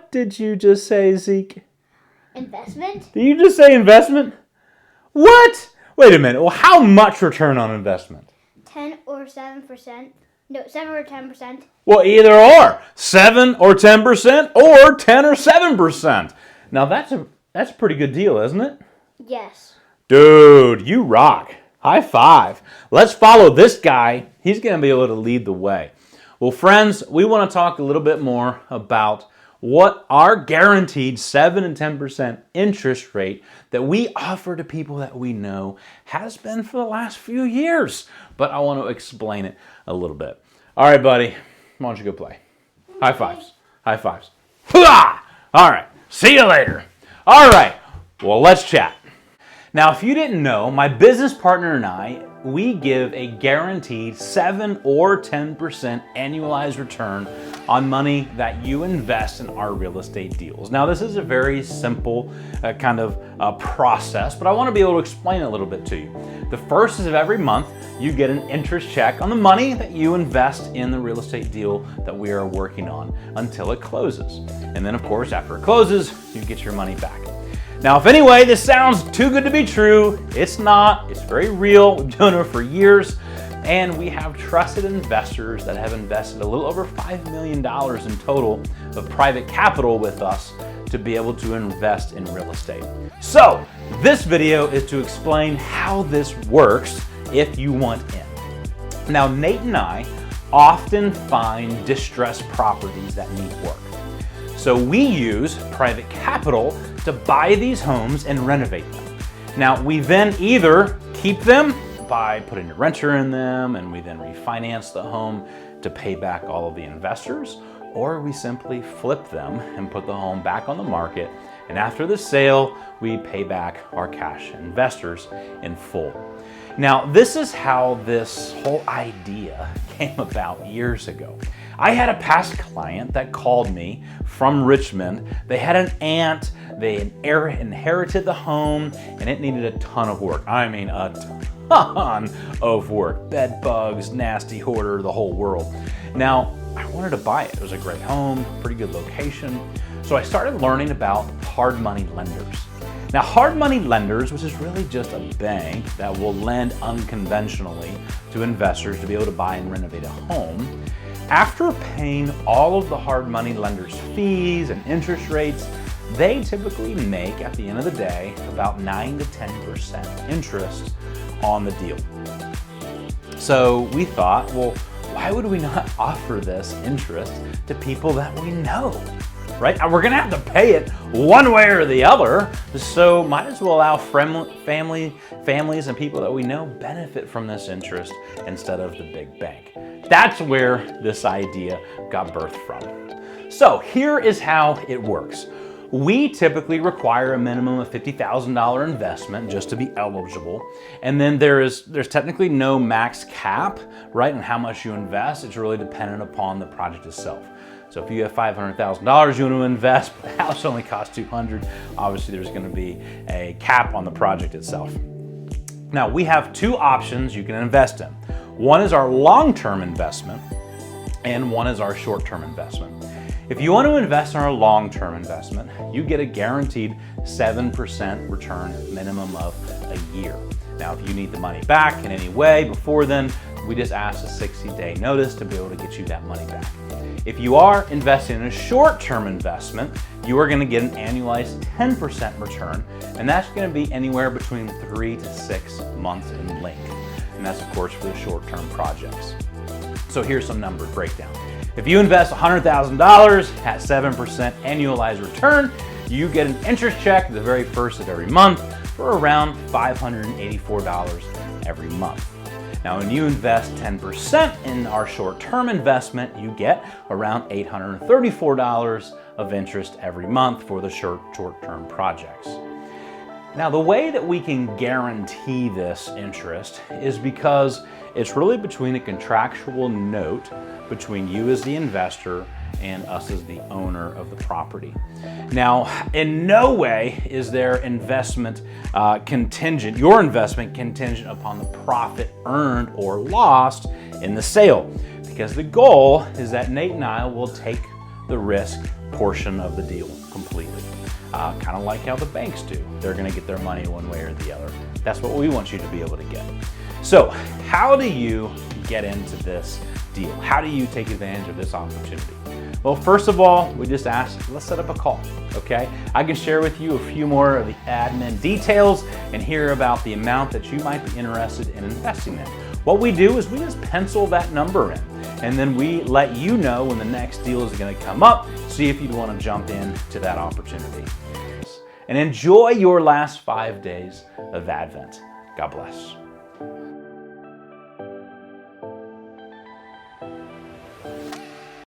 What did you just say, Zeke? Investment? Did you just say investment? What? Wait a minute. Well, how much return on investment? 10 or 7%. No, 7 or 10%. Well, either or. 7 or 10% or 10 or 7%. Now, that's a pretty good deal, isn't it? Yes. Dude, you rock. High five. Let's follow this guy. He's going to be able to lead the way. Well, friends, we want to talk a little bit more about what our guaranteed 7 and 10% interest rate that we offer to people that we know has been for the last few years. But I want to explain it a little bit. All right, buddy. Why don't you go play? High fives. High fives. All right. See you later. All right. Well, let's chat. Now, if you didn't know, my business partner and I, we give a guaranteed 7 or 10% annualized return on money that you invest in our real estate deals. Now, this is a very simple kind of process, but I want to be able to explain it a little bit to you. The first is of every month, you get an interest check on the money that you invest in the real estate deal that we are working on until it closes. And then, of course, after it closes, you get your money back. Now, if anyway, this sounds too good to be true, it's not. It's very real. We've done it for years, and we have trusted investors that have invested a little over $5 million in total of private capital with us to be able to invest in real estate. So, this video is to explain how this works if you want in. Now, Nate and I often find distressed properties that need work. So we use private capital to buy these homes and renovate them. Now, we then either keep them by putting a renter in them and we then refinance the home to pay back all of the investors, or we simply flip them and put the home back on the market, and after the sale, we pay back our cash investors in full. Now, this is how this whole idea came about years ago. I had a past client that called me from Richmond. They had an aunt, they inherited the home, and it needed a ton of work. I mean, a ton of work. Bed bugs, nasty hoarder, the whole world. Now, I wanted to buy it. It was a great home, pretty good location. So I started learning about hard money lenders. Now, hard money lenders, which is really just a bank that will lend unconventionally to investors to be able to buy and renovate a home, after paying all of the hard money lenders' fees and interest rates, they typically make, at the end of the day, about 9 to 10% interest on the deal. So we thought, well, why would we not offer this interest to people that we know? Right? We're going to have to pay it one way or the other, so might as well allow families and people that we know benefit from this interest instead of the big bank. That's where this idea got birthed from. So here is how it works. We typically require a minimum of $50,000 investment just to be eligible. And then there's technically no max cap, right, on how much you invest. It's really dependent upon the project itself. So if you have $500,000 you want to invest, but the house only costs $200,000, obviously there's going to be a cap on the project itself. Now, we have two options you can invest in. One is our long-term investment, and one is our short-term investment. If you want to invest in our long-term investment, you get a guaranteed 7% return minimum of a year. Now, if you need the money back in any way before then, we just ask a 60-day notice to be able to get you that money back. If you are investing in a short-term investment, you are going to get an annualized 10% return, and that's going to be anywhere between 3 to 6 months in length. And that's, of course, for the short-term projects. So here's some number breakdown. If you invest $100,000 at 7% annualized return, you get an interest check the very first of every month for around $584 every month. Now, when you invest 10% in our short-term investment, you get around $834 of interest every month for the short-term projects. Now, the way that we can guarantee this interest is because it's really between a contractual note between you as the investor and us as the owner of the property. Now, in no way is their investment contingent, your investment contingent upon the profit earned or lost in the sale, because the goal is that Nate and I will take the risk portion of the deal completely. Kind of like how the banks do. They're going to get their money one way or the other. That's what we want you to be able to get. So how do you get into this deal? How do you take advantage of this opportunity? Well, first of all, we just asked, let's set up a call, okay? I can share with you a few more of the admin details and hear about the amount that you might be interested in investing in. What we do is we just pencil that number in, and then we let you know when the next deal is going to come up, see if you'd want to jump into that opportunity. And enjoy your last 5 days of Advent. God bless.